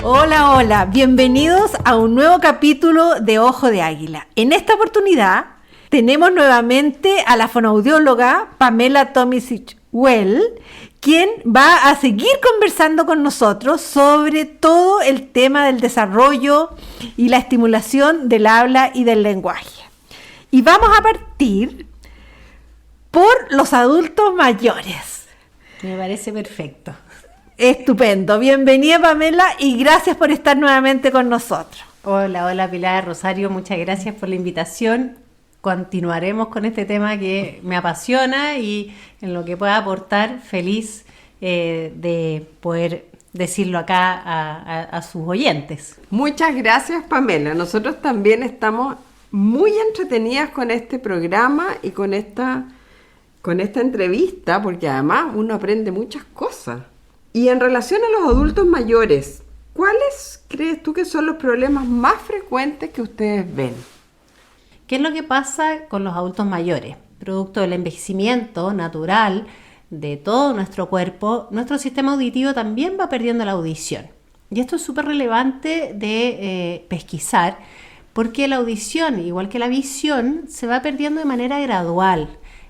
Hola, hola, bienvenidos a un nuevo capítulo de Ojo de Águila. En esta oportunidad tenemos nuevamente a la fonoaudióloga Pamela Tomisic-Well, quien va a seguir conversando con nosotros sobre todo el tema del desarrollo y la estimulación del habla y del lenguaje. Y vamos a partir por los adultos mayores. Me parece perfecto. Estupendo. Bienvenida, Pamela, y gracias por estar nuevamente con nosotros. Hola Pilar, Rosario, muchas gracias por la invitación. Continuaremos con este tema que me apasiona y en lo que pueda aportar, feliz de poder decirlo acá a sus oyentes. Muchas gracias, Pamela. Nosotros también estamos muy entretenidas con este programa y con esta entrevista, porque además uno aprende muchas cosas. Y en relación a los adultos mayores, ¿cuáles crees tú que son los problemas más frecuentes que ustedes ven? ¿Qué es lo que pasa con los adultos mayores? Producto del envejecimiento natural de todo nuestro cuerpo, nuestro sistema auditivo también va perdiendo la audición. Y esto es súper relevante de pesquisar, porque la audición, igual que la visión, se va perdiendo de manera gradual,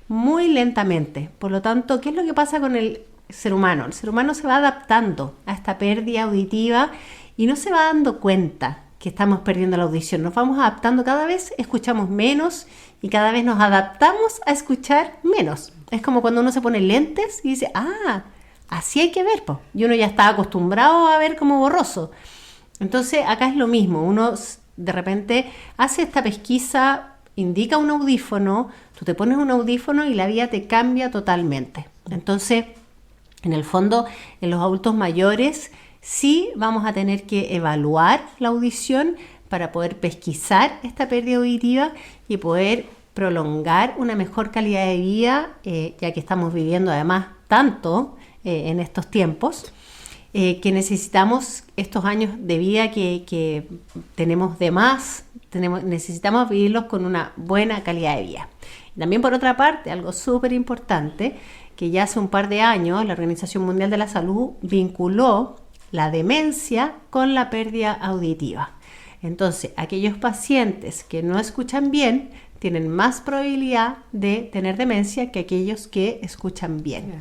muy lentamente. Por lo tanto, ¿qué es lo que pasa con el ser humano? El ser humano se va adaptando a esta pérdida auditiva y no se va dando cuenta que estamos perdiendo la audición. Nos vamos adaptando, cada vez escuchamos menos y cada vez nos adaptamos a escuchar menos. Es como cuando uno se pone lentes y dice, así hay que ver, po. Y uno ya está acostumbrado a ver como borroso. Entonces acá es lo mismo, uno de repente hace esta pesquisa, indica un audífono, tú te pones un audífono y la vida te cambia totalmente. Entonces, en el fondo, en los adultos mayores sí vamos a tener que evaluar la audición para poder pesquisar esta pérdida auditiva y poder prolongar una mejor calidad de vida, ya que estamos viviendo además tanto en estos tiempos, que necesitamos estos años de vida que tenemos de más, necesitamos vivirlos con una buena calidad de vida. También por otra parte, algo súper importante, que ya hace un par de años la Organización Mundial de la Salud vinculó la demencia con la pérdida auditiva. Entonces, aquellos pacientes que no escuchan bien tienen más probabilidad de tener demencia que aquellos que escuchan bien.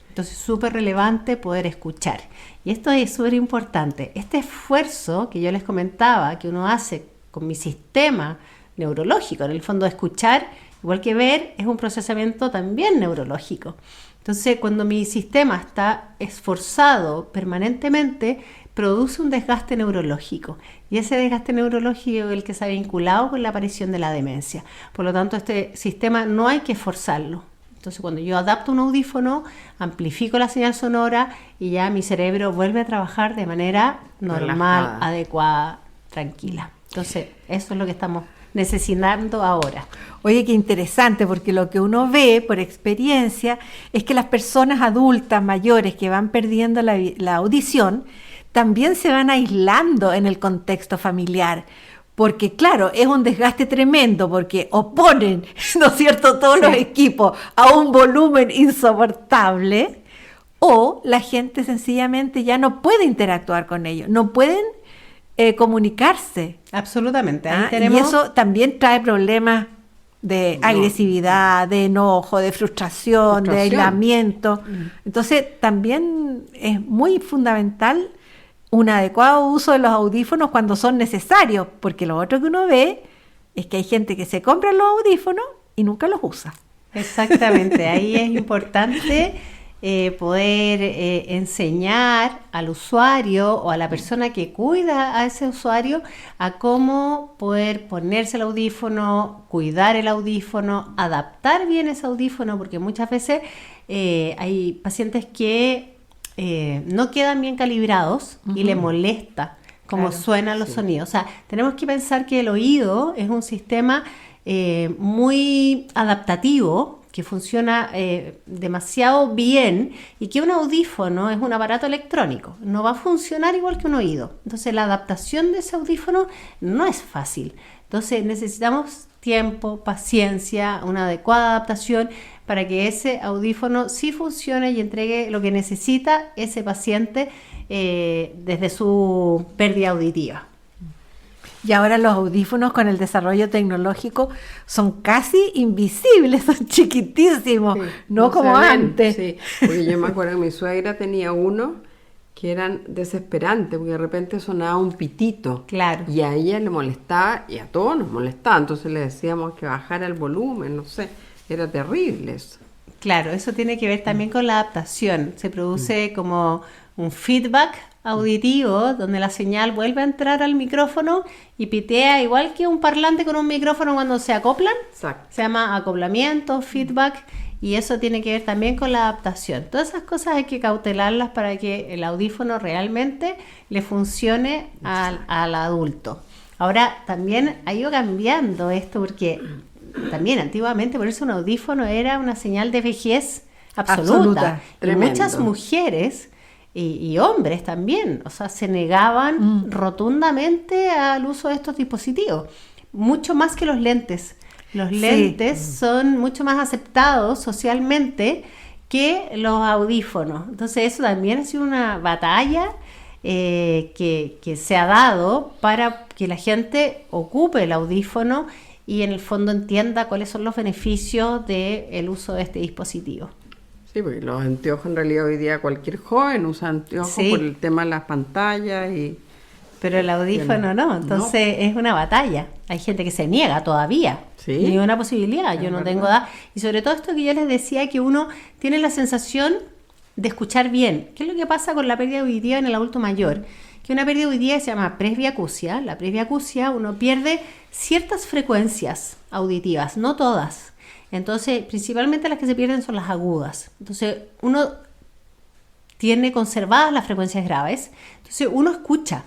Entonces, súper relevante poder escuchar. Y esto es súper importante. Este esfuerzo que yo les comentaba, que uno hace con mi sistema neurológico, en el fondo escuchar, igual que ver, es un procesamiento también neurológico. Entonces, cuando mi sistema está esforzado permanentemente, produce un desgaste neurológico. Y ese desgaste neurológico es el que se ha vinculado con la aparición de la demencia. Por lo tanto, este sistema no hay que esforzarlo. Entonces, cuando yo adapto un audífono, amplifico la señal sonora y ya mi cerebro vuelve a trabajar de manera normal, relajada, adecuada, tranquila. Entonces, eso es lo que estamos necesitando ahora. Oye, qué interesante, porque lo que uno ve por experiencia es que las personas adultas mayores que van perdiendo la audición también se van aislando en el contexto familiar, porque claro, es un desgaste tremendo, porque oponen, ¿no es cierto?, todos los equipos a un volumen insoportable, o la gente sencillamente ya no puede interactuar con ellos, no pueden comunicarse. Absolutamente. Ahí tenemos... Y eso también trae problemas de agresividad, de enojo, de frustración, de aislamiento. Entonces también es muy fundamental un adecuado uso de los audífonos cuando son necesarios, porque lo otro que uno ve es que hay gente que se compra los audífonos y nunca los usa. Exactamente, ahí es importante poder enseñar al usuario o a la persona que cuida a ese usuario a cómo poder ponerse el audífono, cuidar el audífono, adaptar bien ese audífono, porque muchas veces hay pacientes que no quedan bien calibrados y le molesta cómo suenan los sonidos. O sea, tenemos que pensar que el oído es un sistema muy adaptativo, que funciona demasiado bien, y que un audífono es un aparato electrónico, no va a funcionar igual que un oído. Entonces la adaptación de ese audífono no es fácil. Entonces necesitamos tiempo, paciencia, una adecuada adaptación para que ese audífono sí funcione y entregue lo que necesita ese paciente desde su pérdida auditiva. Y ahora los audífonos con el desarrollo tecnológico son casi invisibles, son chiquitísimos, Sí, no como se ven, antes. Sí, porque yo me acuerdo que mi suegra tenía uno que eran desesperantes, porque de repente sonaba un pitito. Claro. Y a ella le molestaba, y a todos nos molestaba, entonces le decíamos que bajara el volumen, no sé, era terrible eso. Claro, eso tiene que ver también con la adaptación. Se produce como un feedback auditivo donde la señal vuelve a entrar al micrófono y pitea igual que un parlante con un micrófono cuando se acoplan. Exacto. Se llama acoplamiento, feedback, y eso tiene que ver también con la adaptación. Todas esas cosas hay que cautelarlas para que el audífono realmente le funcione al adulto. Ahora, también ha ido cambiando esto porque también antiguamente ponerse un audífono era una señal de vejez absoluta. Y Tremendo. muchas mujeres y hombres también, o sea, se negaban rotundamente al uso de estos dispositivos, mucho más que los lentes. Los lentes son mucho más aceptados socialmente que los audífonos. Entonces eso también ha sido una batalla que se ha dado para que la gente ocupe el audífono y en el fondo entienda cuáles son los beneficios del uso de este dispositivo. Sí, porque los anteojos en realidad hoy día cualquier joven usa anteojos Sí. por el tema de las pantallas y... Pero el audífono no, entonces es una batalla. Hay gente que se niega todavía. Sí. Ni una posibilidad, yo Es no verdad. tengo edad. Y sobre todo esto que yo les decía, que uno tiene la sensación de escuchar bien. ¿Qué es lo que pasa con la pérdida auditiva en el adulto mayor? Que una pérdida auditiva se llama presbiacusia. La presbiacusia, uno pierde ciertas frecuencias auditivas, no todas. Entonces, principalmente las que se pierden son las agudas. Entonces, uno tiene conservadas las frecuencias graves. Entonces, uno escucha,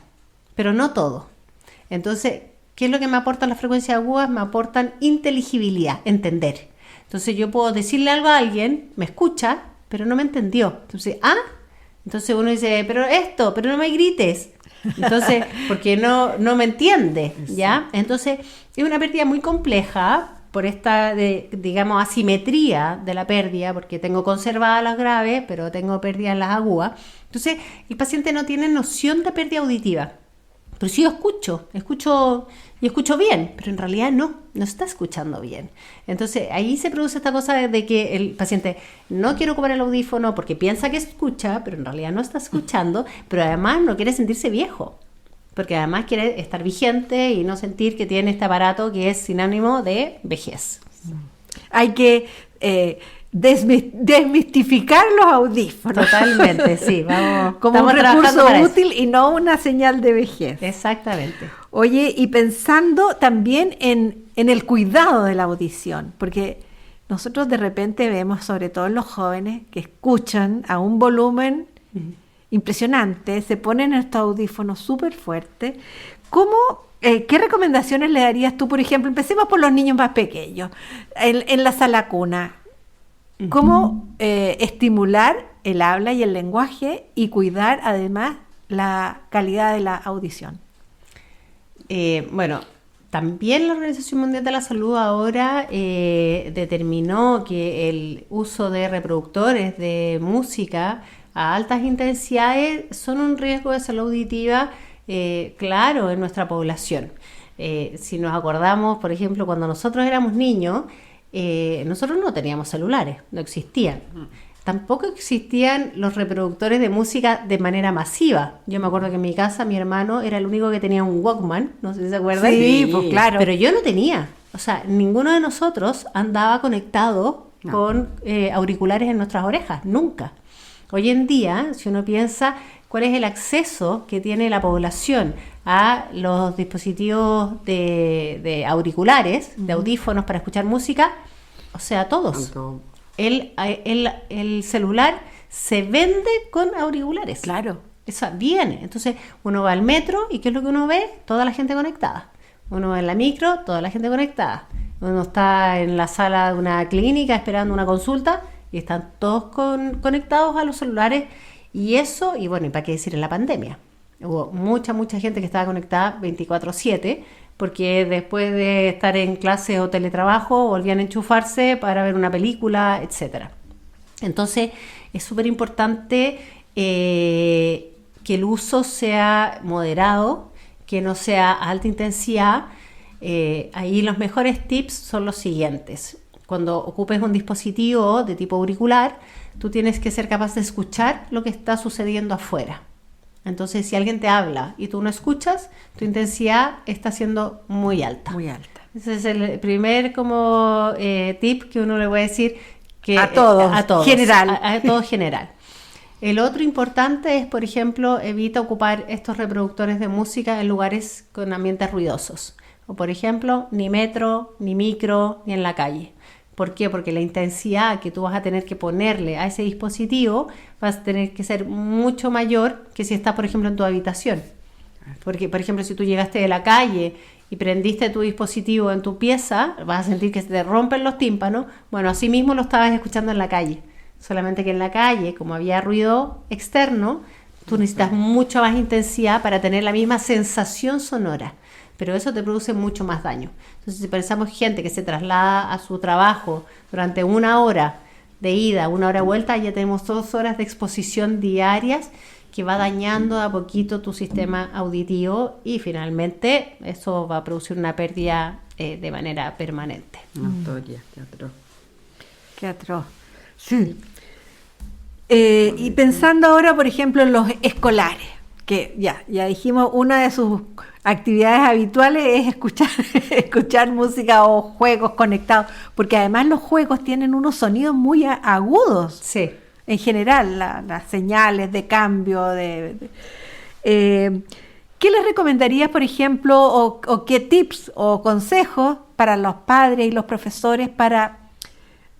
pero no todo. Entonces, ¿qué es lo que me aportan las frecuencias agudas? Me aportan inteligibilidad, entender. Entonces, yo puedo decirle algo a alguien, me escucha, pero no me entendió. Entonces uno dice, pero no me grites. Entonces, porque no me entiende, ¿ya? Entonces, es una pérdida muy compleja por esta, digamos, asimetría de la pérdida, porque tengo conservadas las graves, pero tengo pérdida en las agudas. Entonces, el paciente no tiene noción de pérdida auditiva. Pero sí yo escucho bien, pero en realidad no está escuchando bien. Entonces ahí se produce esta cosa de que el paciente no quiere ocupar el audífono porque piensa que escucha, pero en realidad no está escuchando, pero además no quiere sentirse viejo, porque además quiere estar vigente y no sentir que tiene este aparato que es sinónimo de vejez. Hay que desmistificar los audífonos. Totalmente, sí, vamos. Como un estamos trabajando recurso para eso. útil y no una señal de vejez. Exactamente. Oye, y pensando también en el cuidado de la audición, porque nosotros de repente vemos, sobre todo en los jóvenes, que escuchan a un volumen impresionante, se ponen estos audífonos súper fuertes. ¿Qué recomendaciones le darías tú, por ejemplo? Empecemos por los niños más pequeños, en la sala cuna. ¿Cómo estimular el habla y el lenguaje y cuidar además la calidad de la audición? Bueno, también la Organización Mundial de la Salud ahora determinó que el uso de reproductores de música a altas intensidades son un riesgo de salud auditiva claro en nuestra población. Si nos acordamos, por ejemplo, cuando nosotros éramos niños, nosotros no teníamos celulares, no existían. Tampoco existían los reproductores de música de manera masiva. Yo me acuerdo que en mi casa mi hermano era el único que tenía un Walkman, no sé si se acuerdan. Sí, pues claro. Pero yo no tenía. O sea, ninguno de nosotros andaba conectado con auriculares en nuestras orejas, nunca. Hoy en día, si uno piensa cuál es el acceso que tiene la población a los dispositivos de auriculares, de audífonos para escuchar música, o sea, todos. El celular se vende con auriculares. Claro. Eso viene. Entonces, uno va al metro y ¿qué es lo que uno ve? Toda la gente conectada. Uno va en la micro, toda la gente conectada. Uno está en la sala de una clínica esperando una consulta y están todos conectados a los celulares. Y eso, y bueno, ¿y para qué decir en la pandemia? Hubo mucha gente que estaba conectada 24/7 porque después de estar en clase o teletrabajo volvían a enchufarse para ver una película, etcétera. Entonces es súper importante que el uso sea moderado, que no sea a alta intensidad. Ahí los mejores tips son los siguientes. Cuando ocupes un dispositivo de tipo auricular, tú tienes que ser capaz de escuchar lo que está sucediendo afuera. Entonces, si alguien te habla y tú no escuchas, tu intensidad está siendo muy alta. Muy alta. Ese es el primer como tip que uno le puede decir que a todos, general. A todo general. El otro importante es, por ejemplo, evita ocupar estos reproductores de música en lugares con ambientes ruidosos. O, por ejemplo, ni metro, ni micro, ni en la calle. ¿Por qué? Porque la intensidad que tú vas a tener que ponerle a ese dispositivo va a tener que ser mucho mayor que si está, por ejemplo, en tu habitación. Porque, por ejemplo, si tú llegaste de la calle y prendiste tu dispositivo en tu pieza, vas a sentir que se te rompen los tímpanos. Bueno, así mismo lo estabas escuchando en la calle. Solamente que en la calle, como había ruido externo, tú necesitas mucha más intensidad para tener la misma sensación sonora. Pero eso te produce mucho más daño. Entonces, si pensamos gente que se traslada a su trabajo durante 1 hora de ida, 1 hora de vuelta, ya tenemos 2 horas de exposición diarias que va dañando a poquito tu sistema auditivo y finalmente eso va a producir una pérdida de manera permanente. Notoria, qué atroz. Qué atroz. Sí. Y pensando ahora, por ejemplo, en los escolares, que ya dijimos, una de sus actividades habituales es escuchar música o juegos conectados, porque además los juegos tienen unos sonidos muy agudos. Sí. En general, las señales de cambio. ¿Qué les recomendarías, por ejemplo, o qué tips o consejos para los padres y los profesores para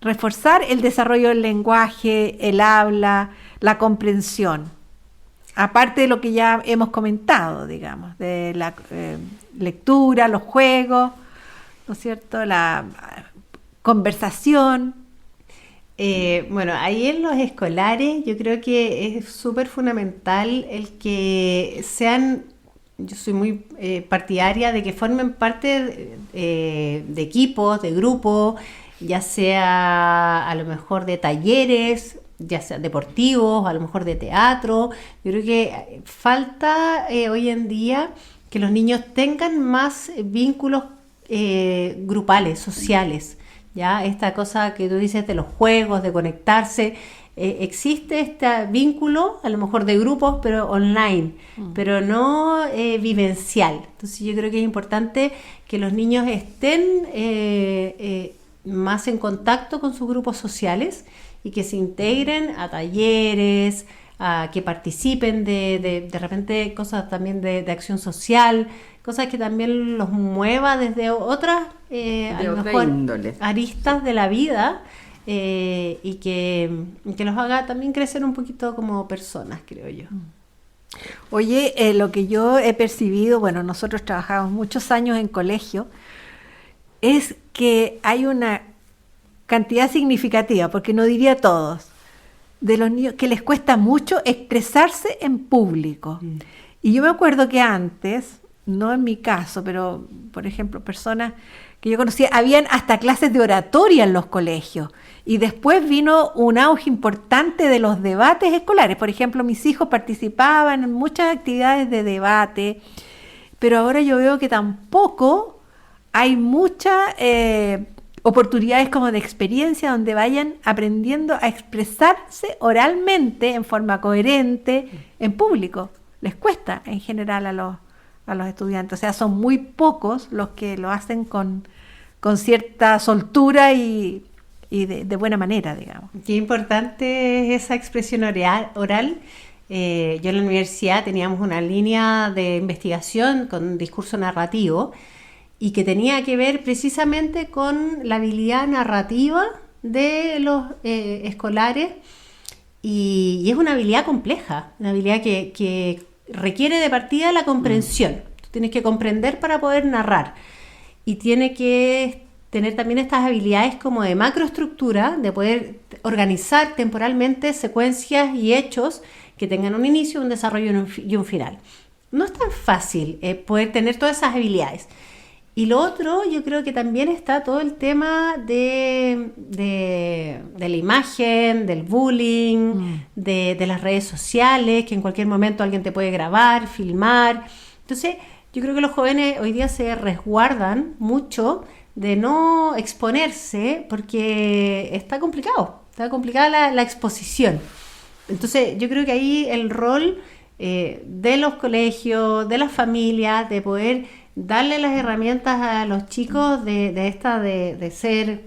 reforzar el desarrollo del lenguaje, el habla, la comprensión? Aparte de lo que ya hemos comentado, digamos, de la lectura, los juegos, ¿no es cierto?, la conversación. Bueno, ahí en los escolares yo creo que es súper fundamental el que sean, yo soy muy partidaria de que formen parte de equipos, de grupos, ya sea a lo mejor de talleres, ya sea deportivos, a lo mejor de teatro. Yo creo que falta hoy en día que los niños tengan más vínculos grupales, sociales. Ya esta cosa que tú dices de los juegos, de conectarse, existe este vínculo, a lo mejor de grupos, pero online, pero no vivencial. Entonces yo creo que es importante que los niños estén más en contacto con sus grupos sociales y que se integren a talleres, a que participen de repente cosas también de acción social, cosas que también los mueva desde otras a lo mejor índole, aristas de la vida, y que los haga también crecer un poquito como personas, creo yo. Oye, lo que yo he percibido, bueno, nosotros trabajamos muchos años en colegio, es que hay una cantidad significativa, porque no diría todos, de los niños que les cuesta mucho expresarse en público. Y yo me acuerdo que antes, no en mi caso, pero por ejemplo, personas que yo conocía, habían hasta clases de oratoria en los colegios. Y después vino un auge importante de los debates escolares. Por ejemplo, mis hijos participaban en muchas actividades de debate, pero ahora yo veo que tampoco hay muchas oportunidades como de experiencia donde vayan aprendiendo a expresarse oralmente en forma coherente en público. Les cuesta en general a los estudiantes. O sea, son muy pocos los que lo hacen con cierta soltura y de buena manera, digamos. Qué importante es esa expresión oral. Yo en la universidad teníamos una línea de investigación con discurso narrativo y que tenía que ver precisamente con la habilidad narrativa de los escolares, y es una habilidad compleja, una habilidad que requiere de partida la comprensión. Tú tienes que comprender para poder narrar, y tiene que tener también estas habilidades como de macroestructura, de poder organizar temporalmente secuencias y hechos que tengan un inicio, un desarrollo y un final. No es tan fácil poder tener todas esas habilidades. Y lo otro, yo creo que también está todo el tema de la imagen, del bullying, de las redes sociales, que en cualquier momento alguien te puede grabar, filmar. Entonces, yo creo que los jóvenes hoy día se resguardan mucho de no exponerse porque está complicada la exposición. Entonces, yo creo que ahí el rol de los colegios, de las familias, de poder darle las herramientas a los chicos de ser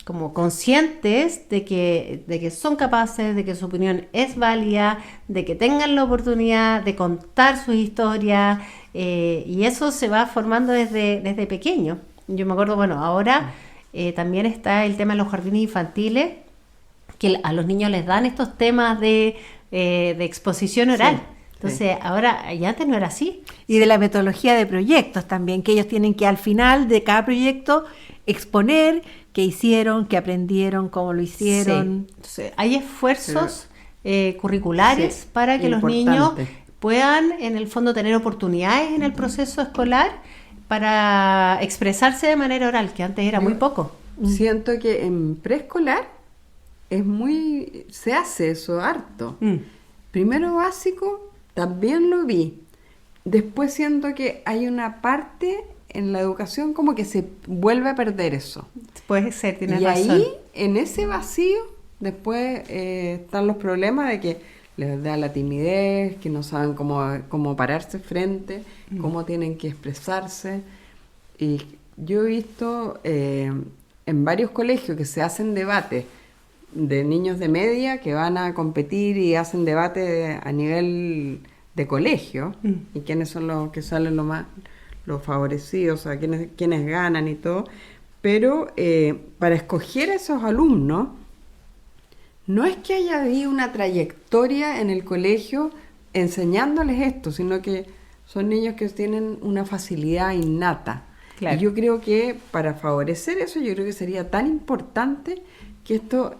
como conscientes de que son capaces, de que su opinión es válida, de que tengan la oportunidad de contar sus historias, y eso se va formando desde pequeño. Yo me acuerdo, bueno, ahora también está el tema de los jardines infantiles, que a los niños les dan estos temas de exposición oral. Sí. Entonces, ahora, y antes no era así. Y de la metodología de proyectos también, que ellos tienen que al final de cada proyecto exponer qué hicieron, qué aprendieron, cómo lo hicieron. Sí. Entonces, hay esfuerzos curriculares para que los niños puedan, en el fondo, tener oportunidades en el proceso escolar para expresarse de manera oral, que antes era muy poco. Siento que en preescolar se hace eso harto. Primero básico también lo vi. Después siento que hay una parte en la educación como que se vuelve a perder eso. Puede ser, tienes razón. Y ahí, en ese Mm. vacío, después están los problemas de que les da la timidez, que no saben cómo pararse frente, cómo tienen que expresarse. Y yo he visto en varios colegios que se hacen debates de niños de media que van a competir y hacen debate a nivel de colegio, y quiénes son los que salen los favorecidos, o sea, quiénes ganan y todo. Pero para escoger a esos alumnos, no es que haya habido una trayectoria en el colegio enseñándoles esto, sino que son niños que tienen una facilidad innata. Claro. Y yo creo que para favorecer eso, yo creo que sería tan importante que esto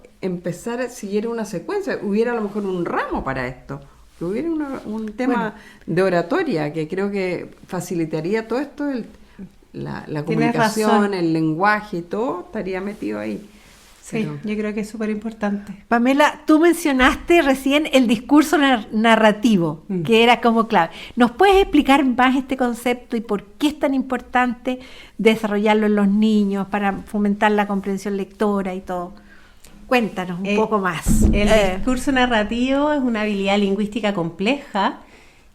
siguiera una secuencia, hubiera a lo mejor un ramo para esto, que hubiera un tema de oratoria, que creo que facilitaría todo esto, la comunicación, el lenguaje y todo, estaría metido ahí. Sí, yo creo que es súper importante. Pamela, tú mencionaste recién el discurso narrativo, que era como clave. ¿Nos puedes explicar más este concepto y por qué es tan importante desarrollarlo en los niños para fomentar la comprensión lectora y todo? Cuéntanos un poco más. El discurso narrativo es una habilidad lingüística compleja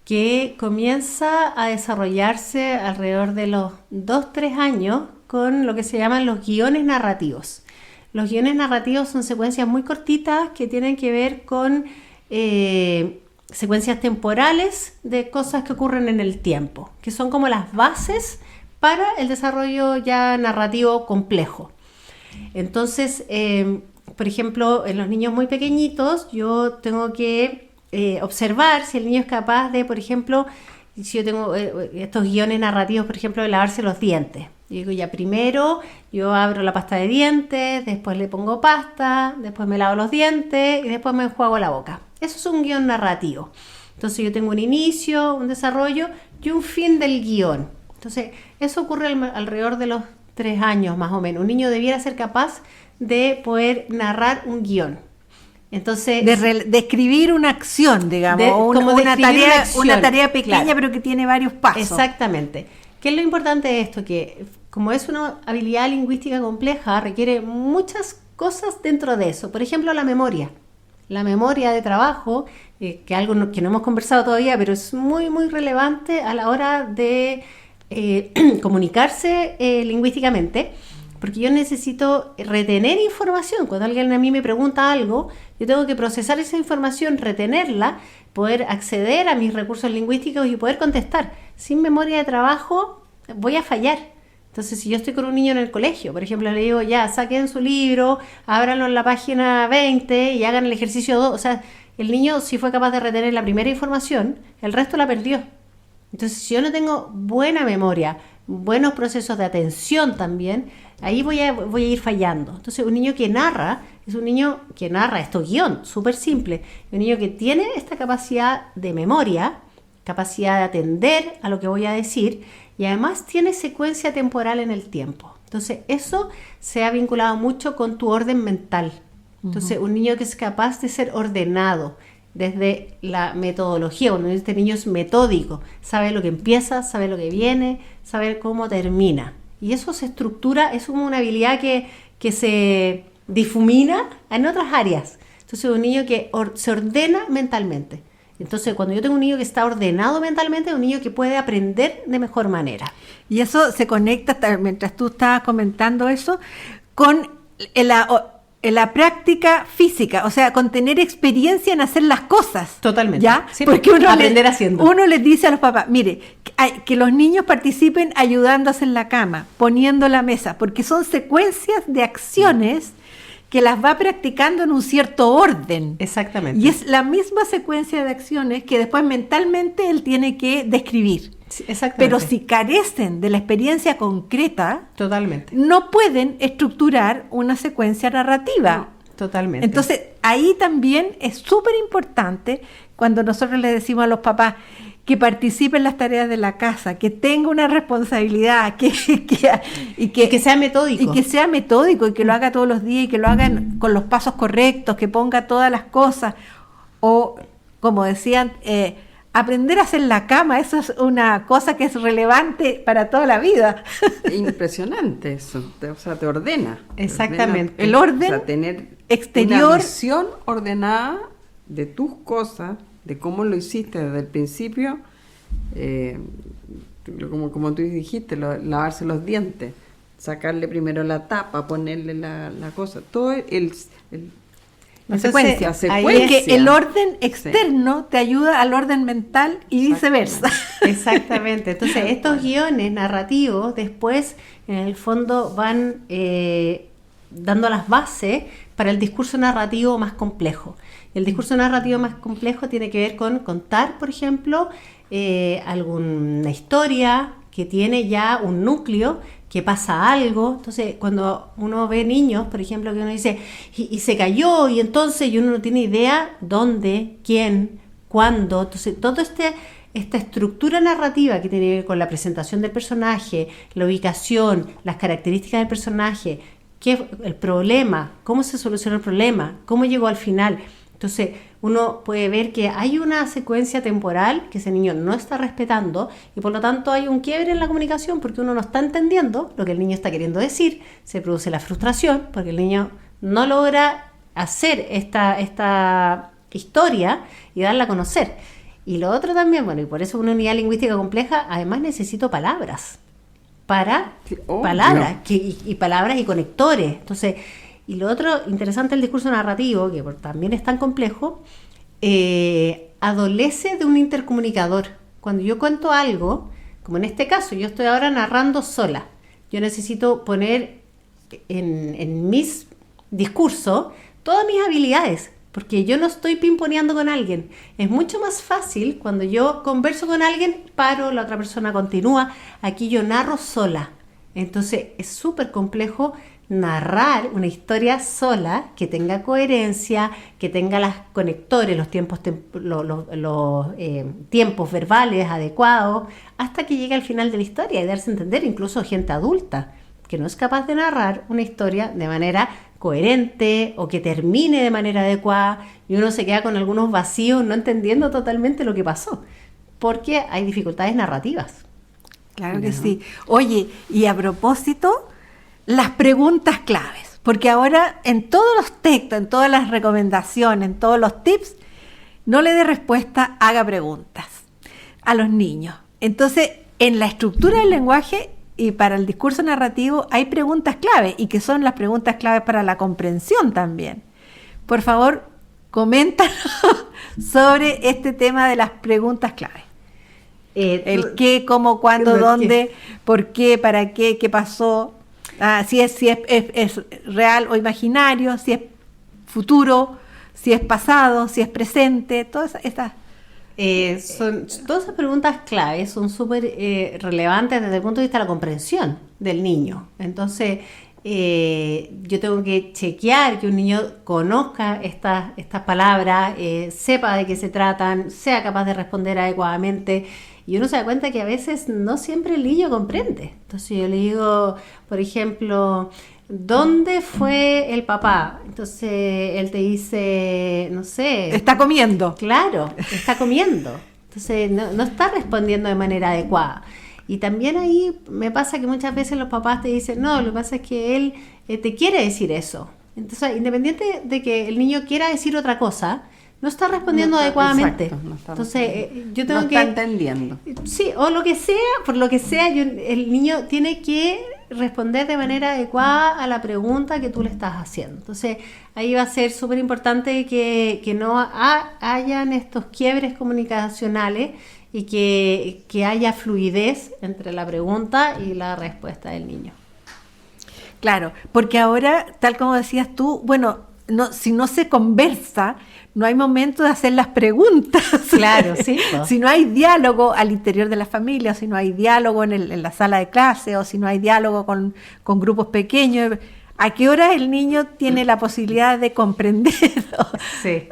que comienza a desarrollarse alrededor de los 2-3 años con lo que se llaman los guiones narrativos. Los guiones narrativos son secuencias muy cortitas que tienen que ver con secuencias temporales de cosas que ocurren en el tiempo, que son como las bases para el desarrollo ya narrativo complejo. Entonces, por ejemplo, en los niños muy pequeñitos, yo tengo que observar si el niño es capaz de, por ejemplo, si yo tengo estos guiones narrativos, por ejemplo, de lavarse los dientes. Yo digo, ya primero yo abro la pasta de dientes, después le pongo pasta, después me lavo los dientes y después me enjuago la boca. Eso es un guión narrativo. Entonces yo tengo un inicio, un desarrollo y un fin del guión. Entonces eso ocurre alrededor de los 3 años más o menos. Un niño debiera ser capaz de poder narrar un guión. Entonces, de escribir una acción, digamos, una tarea pequeña, claro, pero que tiene varios pasos. Exactamente. ¿Qué es lo importante de esto? Que como es una habilidad lingüística compleja, requiere muchas cosas dentro de eso. Por ejemplo, la memoria. La memoria de trabajo, que es algo que no hemos conversado todavía, pero es muy, muy relevante a la hora de comunicarse lingüísticamente. Porque yo necesito retener información. Cuando alguien a mí me pregunta algo, yo tengo que procesar esa información, retenerla, poder acceder a mis recursos lingüísticos y poder contestar. Sin memoria de trabajo voy a fallar. Entonces, si yo estoy con un niño en el colegio, por ejemplo, le digo, ya, saquen su libro, ábranlo en la página 20 y hagan el ejercicio 2. O sea, el niño, si fue capaz de retener la primera información, el resto la perdió. Entonces, si yo no tengo buena memoria, buenos procesos de atención también, ahí voy a ir fallando. Entonces, un niño que narra es un niño que narra esto guión, súper simple. Un niño que tiene esta capacidad de memoria, capacidad de atender a lo que voy a decir y además tiene secuencia temporal en el tiempo. Entonces, eso se ha vinculado mucho con tu orden mental. Entonces, un niño que es capaz de ser ordenado desde la metodología, cuando este niño es metódico, sabe lo que empieza, sabe lo que viene, sabe cómo termina. Y eso se estructura, es como una habilidad que se difumina en otras áreas. Entonces, un niño que se ordena mentalmente. Entonces, cuando yo tengo un niño que está ordenado mentalmente, es un niño que puede aprender de mejor manera. Y eso se conecta, mientras tú estabas comentando eso, con la práctica física, o sea, con tener experiencia en hacer las cosas. Totalmente. ¿Ya? Sí, porque aprender haciendo. Uno les dice a los papás, mire, que los niños participen ayudándose en la cama, poniendo la mesa, porque son secuencias de acciones que las va practicando en un cierto orden. Exactamente. Y es la misma secuencia de acciones que después mentalmente él tiene que describir. Sí, exactamente. Pero si carecen de la experiencia concreta, totalmente, no pueden estructurar una secuencia narrativa. No, totalmente. Entonces, ahí también es súper importante cuando nosotros le decimos a los papás que participe en las tareas de la casa, que tenga una responsabilidad, y que sea metódico. Y que sea metódico, y que lo haga todos los días, y que lo haga con los pasos correctos, que ponga todas las cosas. O, como decían, aprender a hacer la cama, eso es una cosa que es relevante para toda la vida. Impresionante eso, o sea, te ordena. Exactamente. El orden, o sea, tener exterior, una visión ordenada de tus cosas, de cómo lo hiciste desde el principio, como tú dijiste, lavarse los dientes, sacarle primero la tapa, ponerle la cosa, todo la secuencia. Secuencia. Que el orden externo te ayuda al orden mental y viceversa. Exactamente. Entonces, estos guiones narrativos después, en el fondo, van dando las bases para el discurso narrativo más complejo. El discurso narrativo más complejo tiene que ver con contar, por ejemplo, alguna historia que tiene ya un núcleo, que pasa algo. Entonces, cuando uno ve niños, por ejemplo, que uno dice, y se cayó, y entonces uno no tiene idea dónde, quién, cuándo. Entonces, toda esta estructura narrativa que tiene que ver con la presentación del personaje, la ubicación, las características del personaje, el problema, cómo se solucionó el problema, cómo llegó al final. Entonces, uno puede ver que hay una secuencia temporal que ese niño no está respetando, y por lo tanto hay un quiebre en la comunicación porque uno no está entendiendo lo que el niño está queriendo decir. Se produce la frustración porque el niño no logra hacer esta historia y darla a conocer. Y lo otro también, bueno, y por eso una unidad lingüística compleja, además necesito palabras para palabras, y palabras y conectores. Entonces, y lo otro interesante del discurso narrativo, que también es tan complejo, adolece de un intercomunicador. Cuando yo cuento algo, como en este caso, yo estoy ahora narrando sola, yo necesito poner en mis discursos todas mis habilidades, porque yo no estoy pimponeando con alguien. Es mucho más fácil cuando yo converso con alguien, paro, la otra persona continúa. Aquí yo narro sola. Entonces es súper complejo narrar una historia sola, que tenga coherencia, que tenga los conectores, los tiempos verbales adecuados, hasta que llegue al final de la historia y darse a entender. Incluso gente adulta que no es capaz de narrar una historia de manera coherente o que termine de manera adecuada, y uno se queda con algunos vacíos no entendiendo totalmente lo que pasó, porque hay dificultades narrativas. Claro que sí. Oye, y a propósito, las preguntas claves, porque ahora en todos los textos, en todas las recomendaciones, en todos los tips, no le dé respuesta, haga preguntas a los niños. Entonces, en la estructura del lenguaje y para el discurso narrativo hay preguntas clave, y que son las preguntas claves para la comprensión también. Por favor, coméntanos sobre este tema de las preguntas clave. El qué, cómo, cuándo, dónde, por qué, para qué, qué pasó, si es real o imaginario, si es futuro, si es pasado, si es presente, todas estas. Todas esas preguntas claves son súper relevantes desde el punto de vista de la comprensión del niño. Entonces, yo tengo que chequear que un niño conozca estas palabras, sepa de qué se tratan, sea capaz de responder adecuadamente. Y uno se da cuenta que a veces no siempre el niño comprende. Entonces yo le digo, por ejemplo, ¿dónde fue el papá? Entonces él te dice, no sé. Está comiendo. Claro, está comiendo. Entonces no está respondiendo de manera adecuada. Y también ahí me pasa que muchas veces los papás te dicen, no, lo que pasa es que él te quiere decir eso. Entonces, independiente de que el niño quiera decir otra cosa, no está respondiendo adecuadamente. Exacto, no está Entonces, yo tengo no que... está entendiendo. Sí, o lo que sea, por lo que sea, el niño tiene que responder de manera adecuada a la pregunta que tú le estás haciendo. Entonces, ahí va a ser súper importante que no hayan estos quiebres comunicacionales y que haya fluidez entre la pregunta y la respuesta del niño. Claro, porque ahora, tal como decías tú, bueno, si no se conversa, no hay momento de hacer las preguntas. Claro, sí. Si no hay diálogo al interior de la familia, si no hay diálogo en la sala de clase, o si no hay diálogo con grupos pequeños, ¿a qué hora el niño tiene la posibilidad de comprender? Sí.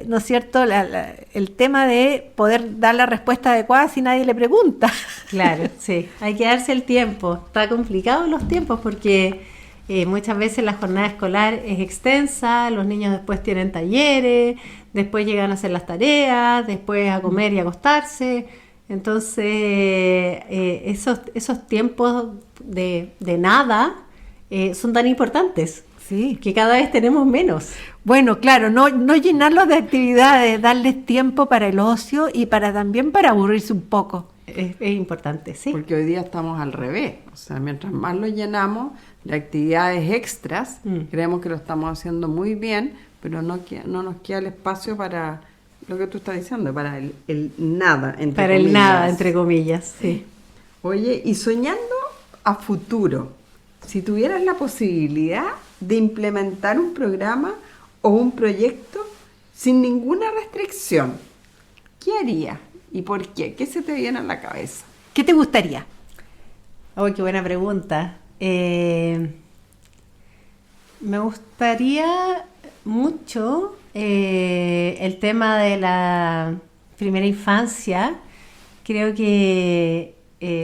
¿No es cierto? El tema de poder dar la respuesta adecuada si nadie le pregunta. Claro, sí. Hay que darse el tiempo. Está complicado los tiempos porque muchas veces la jornada escolar es extensa, los niños después tienen talleres, después llegan a hacer las tareas, después a comer y acostarse. Entonces, esos tiempos de nada son tan importantes. Sí. Que cada vez tenemos menos. Bueno, claro, no llenarlos de actividades, darles tiempo para el ocio y también para aburrirse un poco. Es importante, sí. Porque hoy día estamos al revés. O sea, mientras más lo llenamos de actividades extras, creemos que lo estamos haciendo muy bien, pero no nos queda el espacio para lo que tú estás diciendo, para el nada, entre para comillas. El nada, entre comillas, sí. Oye, y soñando a futuro, si tuvieras la posibilidad de implementar un programa o un proyecto sin ninguna restricción, ¿qué harías? ¿Y por qué? ¿Qué se te viene a la cabeza? ¿Qué te gustaría? Oh, qué buena pregunta. Me gustaría mucho el tema de la primera infancia. Creo que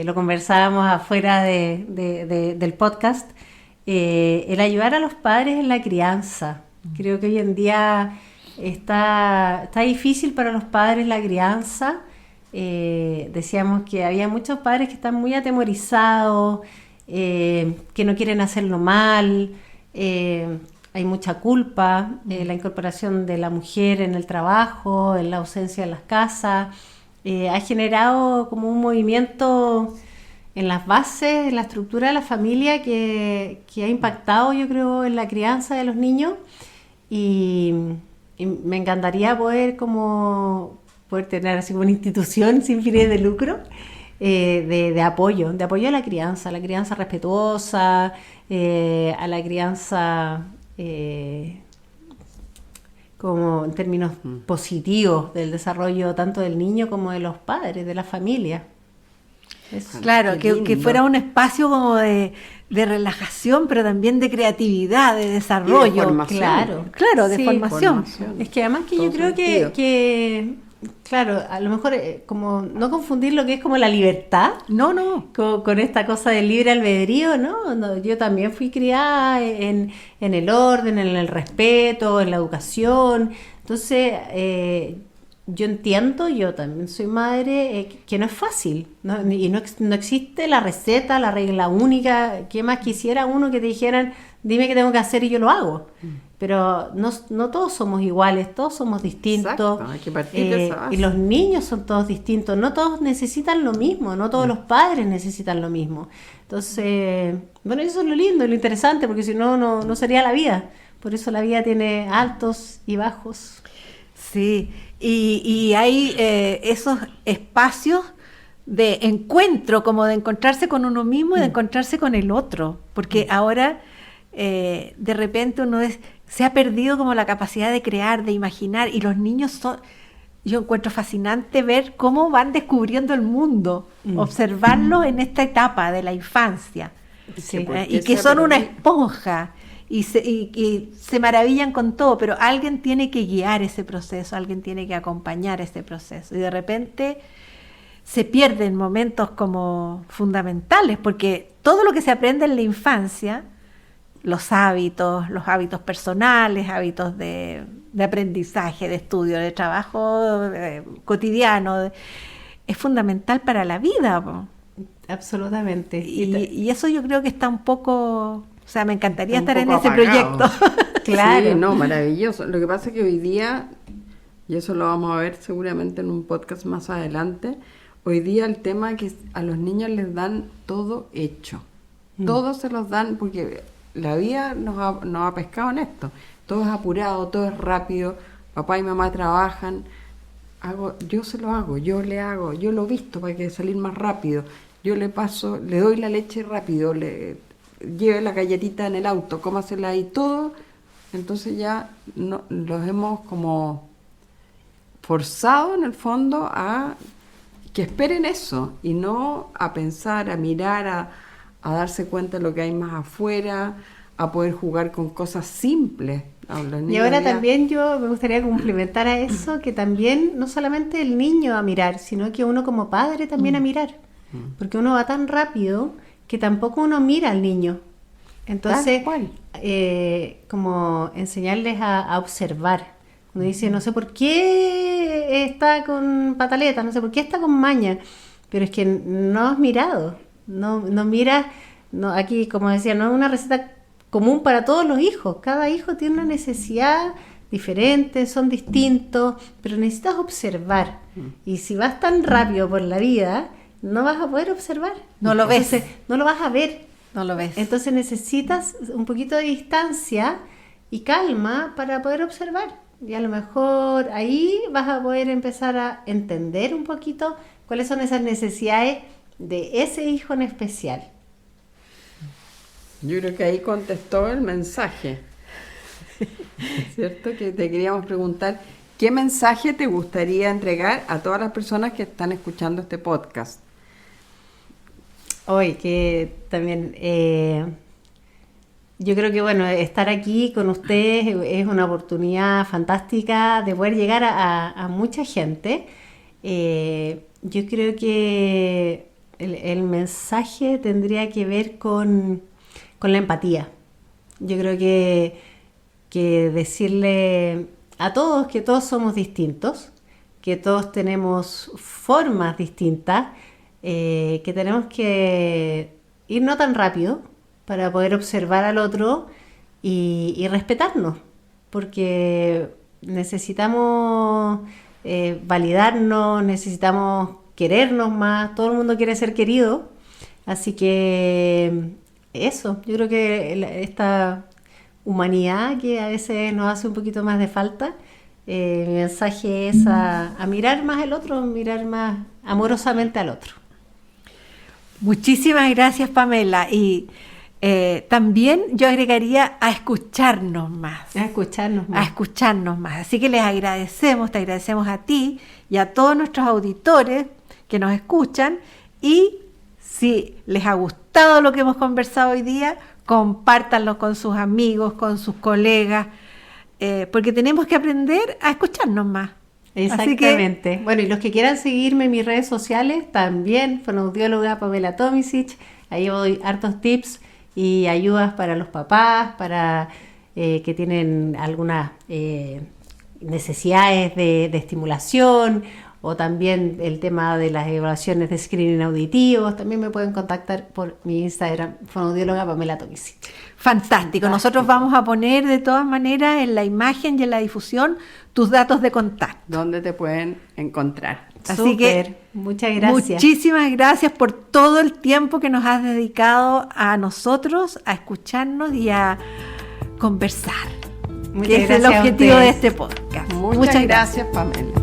lo conversábamos afuera del podcast. El ayudar a los padres en la crianza. Creo que hoy en día está difícil para los padres la crianza. Decíamos que había muchos padres que están muy atemorizados, que no quieren hacerlo mal, hay mucha culpa, la incorporación de la mujer en el trabajo, en la ausencia de las casas, ha generado como un movimiento en las bases, en la estructura de la familia que ha impactado, yo creo, en la crianza de los niños y me encantaría poder tener así como una institución sin fines de lucro de apoyo a la crianza respetuosa, a la crianza como en términos positivos del desarrollo tanto del niño como de los padres, de la familia. Eso. Claro, que fuera un espacio como de relajación, pero también de creatividad, de desarrollo. Y de formación. Claro, de Sí, formación. Es que además que yo creo que claro, a lo mejor como no confundir lo que es como la libertad No. con esta cosa del libre albedrío, ¿no? Yo también fui criada en el orden, en el respeto, en la educación. Entonces, yo entiendo, yo también soy madre, que no es fácil, ¿no? Y no existe la receta, la regla única. ¿Qué más quisiera uno que te dijeran, dime qué tengo que hacer y yo lo hago? Pero no todos somos iguales, todos somos distintos. Exacto, hay que partir de esa base. Y los niños son todos distintos, no todos necesitan lo mismo, no todos los padres necesitan lo mismo. Entonces, bueno, eso es lo lindo, lo interesante, porque si no sería la vida. Por eso la vida tiene altos y bajos. Sí, y hay esos espacios de encuentro, como de encontrarse con uno mismo y de encontrarse con el otro, porque ahora de repente se ha perdido como la capacidad de crear, de imaginar, y los niños yo encuentro fascinante ver cómo van descubriendo el mundo, observarlo en esta etapa de la infancia, Sí. y que son una esponja. Y se maravillan con todo, pero alguien tiene que guiar ese proceso, alguien tiene que acompañar ese proceso. Y de repente se pierden momentos como fundamentales, porque todo lo que se aprende en la infancia, los hábitos personales, hábitos de aprendizaje, de estudio, de trabajo cotidiano, es fundamental para la vida, po. Absolutamente. Y eso yo creo que está un poco, o sea, me encantaría estar en ese apagado. proyecto. Claro. Sí, no, maravilloso. Lo que pasa es que hoy día, y eso lo vamos a ver seguramente en un podcast más adelante, hoy día el tema es que a los niños les dan todo hecho. Todo se los dan porque la vida nos ha pescado en esto. Todo es apurado, todo es rápido. Papá y mamá trabajan. Yo se lo hago, yo le hago, yo lo visto para que salir más rápido. Yo le doy la leche rápido, le lleve la galletita en el auto, cómasela ahí, todo. Entonces ya los hemos como forzado en el fondo a que esperen eso y no a pensar, a mirar, a darse cuenta de lo que hay más afuera, a poder jugar con cosas simples. Y ahora también yo me gustaría complementar a eso, que también no solamente el niño a mirar, sino que uno como padre también a mirar, porque uno va tan rápido que tampoco uno mira al niño. Entonces, como enseñarles a observar. Uno dice, no sé por qué está con pataleta, no sé por qué está con maña, pero es que no has mirado, no miras, aquí como decía, no es una receta común para todos los hijos, cada hijo tiene una necesidad diferente, son distintos, pero necesitas observar, y si vas tan rápido por la vida, no vas a poder observar, No lo ves. Entonces, no lo vas a ver. No lo ves. Entonces necesitas un poquito de distancia y calma para poder observar. Y a lo mejor ahí vas a poder empezar a entender un poquito cuáles son esas necesidades de ese hijo en especial. Yo creo que ahí contestó el mensaje. ¿Cierto? Que te queríamos preguntar, ¿qué mensaje te gustaría entregar a todas las personas que están escuchando este podcast? Hoy que también yo creo que bueno, estar aquí con ustedes es una oportunidad fantástica de poder llegar a mucha gente. Yo creo que el mensaje tendría que ver con la empatía. Yo creo que decirle a todos que todos somos distintos, que todos tenemos formas distintas, que tenemos que ir no tan rápido para poder observar al otro y respetarnos, porque necesitamos validarnos, necesitamos querernos más, todo el mundo quiere ser querido, así que eso, yo creo que esta humanidad que a veces nos hace un poquito más de falta, mi mensaje es a mirar más al otro, mirar más amorosamente al otro. Muchísimas gracias, Pamela. Y también yo agregaría a escucharnos más. A escucharnos más. A escucharnos más. Así que les agradecemos, te agradecemos a ti y a todos nuestros auditores que nos escuchan. Y si les ha gustado lo que hemos conversado hoy día, compártanlo con sus amigos, con sus colegas, porque tenemos que aprender a escucharnos más. Exactamente. Así que, bueno, y los que quieran seguirme en mis redes sociales, también, fonoaudióloga Pamela Tomisic, ahí doy hartos tips y ayudas para los papás, para que tienen algunas necesidades de estimulación, o también el tema de las evaluaciones de screening auditivos. También me pueden contactar por mi Instagram, fonoaudióloga Pamela Tomisic. Fantástico. Nosotros vamos a poner de todas maneras en la imagen y en la difusión tus datos de contacto. ¿Dónde te pueden encontrar? Así que muchas gracias. Muchísimas gracias por todo el tiempo que nos has dedicado a nosotros, a escucharnos y a conversar. Muchas que es gracias el objetivo de este podcast. Muchas gracias, Pamela.